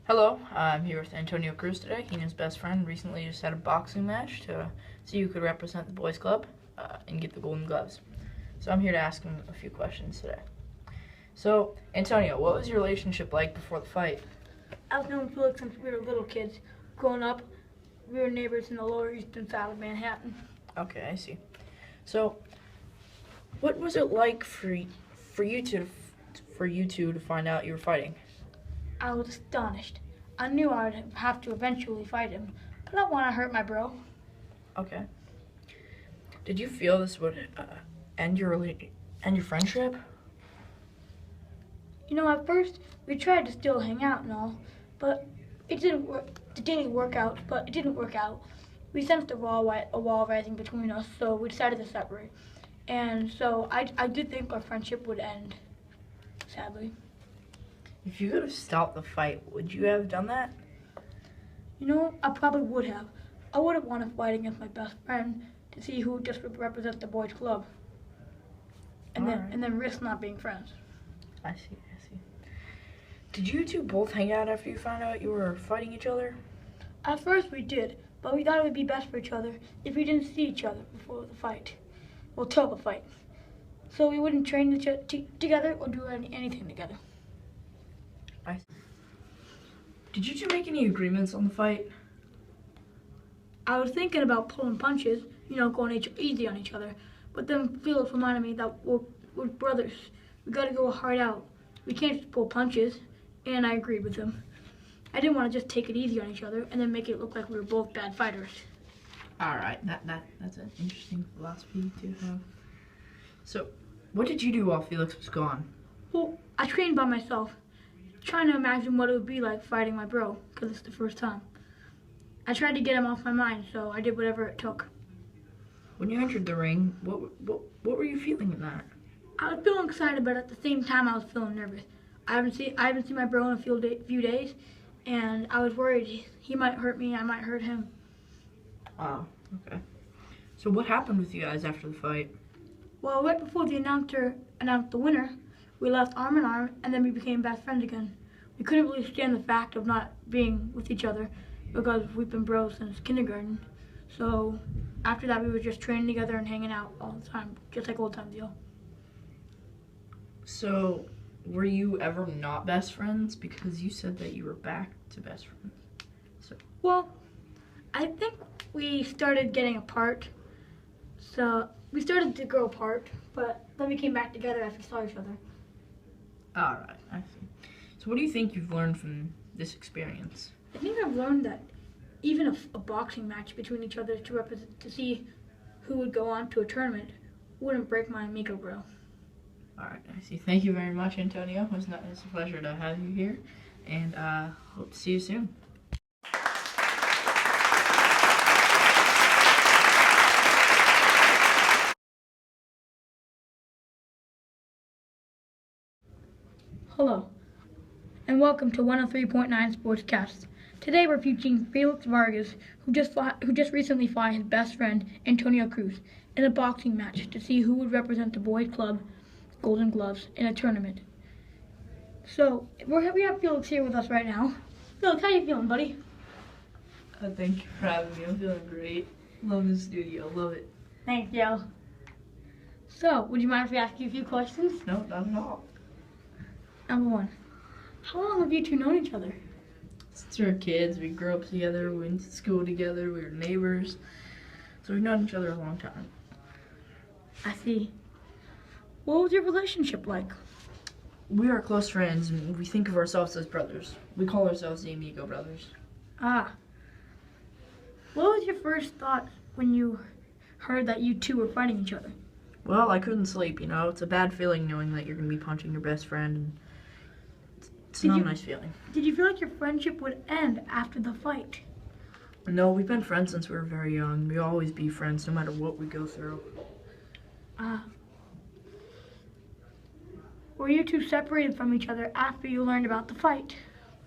Hello, I'm here with Antonio Cruz today. He and his best friend recently just had a boxing match to see who could represent the boys club and get the golden gloves. So I'm here to ask him a few questions today. So, Antonio, what was your relationship like before the fight? I've known Felix since we were little kids. Growing up, we were neighbors in the Lower Eastern Side of Manhattan. Okay, I see. So, what was it like for you two to find out you were fighting? I was astonished. I knew I would have to eventually fight him, but I don't want to hurt my bro. Okay. Did you feel this would end your friendship? You know, at first we tried to still hang out and all, but it didn't work. It didn't work out. But it didn't work out. We sensed a wall rising between us, so we decided to separate. And so I did think our friendship would end, sadly. If you could have stopped the fight, would you have done that? You know, I probably would have. I would have wanted to fight against my best friend to see who would just represent the boys' club, and then risk not being friends. I see. Did you two both hang out after you found out you were fighting each other? At first we did, but we thought it would be best for each other if we didn't see each other before the fight. Well, till the fight. So we wouldn't train together or do anything together. I see. Did you two make any agreements on the fight? I was thinking about pulling punches, going easy on each other. But then Felix reminded me that we're brothers. We gotta go hard out. We can't just pull punches. And I agreed with him. I didn't want to just take it easy on each other and then make it look like we were both bad fighters. All right, that's an interesting philosophy to have. So, what did you do while Felix was gone? Well, I trained by myself, trying to imagine what it would be like fighting my bro, because it's the first time. I tried to get him off my mind, so I did whatever it took. When you entered the ring, what were you feeling in that? I was feeling excited, but at the same time, I was feeling nervous. I haven't seen my bro in a few days, and I was worried he might hurt me, I might hurt him. Wow. Okay. So what happened with you guys after the fight? Well, right before the announcer announced the winner, we left arm in arm, and then we became best friends again. We couldn't really stand the fact of not being with each other because we've been bros since kindergarten. So after that, we were just training together and hanging out all the time, just like old time deal. So, were you ever not best friends? Because you said that you were back to best friends. Well, I think we started getting apart. So we started to grow apart, but then we came back together after we saw each other. All right, I see. So what do you think you've learned from this experience? I think I've learned that even a boxing match between each other to see who would go on to a tournament wouldn't break my amigo, bro. All right, I see. Thank you very much, Antonio. It's a pleasure to have you here, and hope to see you soon. Hello, and welcome to 103.9 Sportscast. Today we're featuring Felix Vargas, who just recently fought his best friend Antonio Cruz in a boxing match to see who would represent the boys' club Golden Gloves in a tournament. So we have Felix here with us right now. Felix, how you feeling, buddy? Thank you for having me. I'm feeling great. Love the studio. Love it. Thanks, Joe. So, would you mind if we ask you a few questions? No, not at all. Number one, how long have you two known each other? Since we were kids, we grew up together, we went to school together, we were neighbors. So we've known each other a long time. I see. What was your relationship like? We are close friends, and we think of ourselves as brothers. We call ourselves the Amigo Brothers. Ah. What was your first thought when you heard that you two were fighting each other? Well, I couldn't sleep, you know. It's a bad feeling knowing that you're going to be punching your best friend. And it's not a nice feeling. Did you feel like your friendship would end after the fight? No, we've been friends since we were very young. We'll always be friends no matter what we go through. Ah. Were you two separated from each other after you learned about the fight?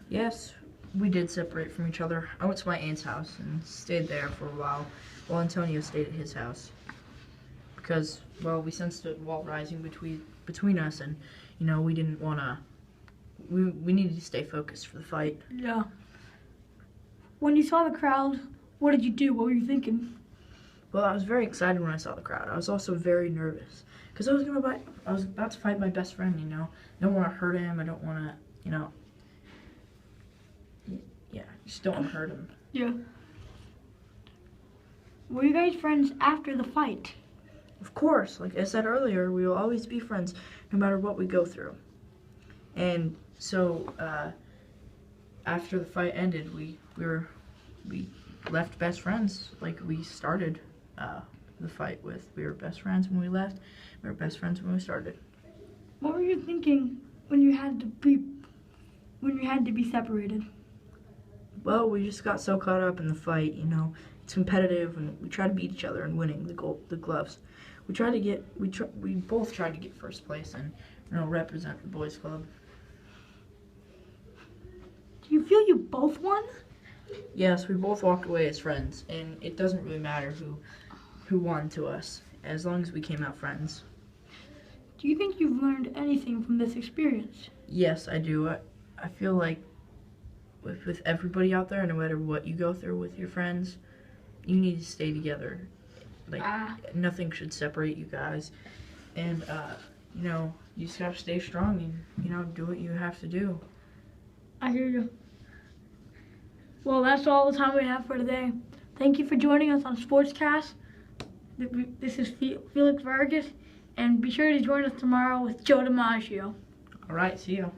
Yes, we did separate from each other. I went to my aunt's house and stayed there for a while Antonio stayed at his house. Because, well, we sensed a wall rising between us, and, you know, we didn't want to we needed to stay focused for the fight. Yeah. When you saw the crowd, what did you do? What were you thinking? Well, I was very excited when I saw the crowd. I was also very nervous because I was about to fight my best friend. You know, I don't want to hurt him. I don't want to, you know. Yeah, just don't want to hurt him. Yeah. Were you guys friends after the fight? Of course, like I said earlier, we will always be friends no matter what we go through. And so after the fight ended, we left best friends like we started the fight with. We were best friends when we left. We were best friends when we started. What were you thinking when you had to be separated? Well, we just got so caught up in the fight, you know. It's competitive, and we try to beat each other and winning the gloves. We both tried to get first place and, you know, represent the boys club. Do you feel you both won? Yes, we both walked away as friends, and it doesn't really matter who won to us, as long as we came out friends. Do you think you've learned anything from this experience? Yes, I do. I feel like with everybody out there, no matter what you go through with your friends, you need to stay together. Like, nothing should separate you guys. And, you know, you just gotta stay strong and, you know, do what you have to do. I hear you. Well, that's all the time we have for today. Thank you for joining us on Sportscast. This is Felix Vargas, and be sure to join us tomorrow with Joe DiMaggio. All right, see you.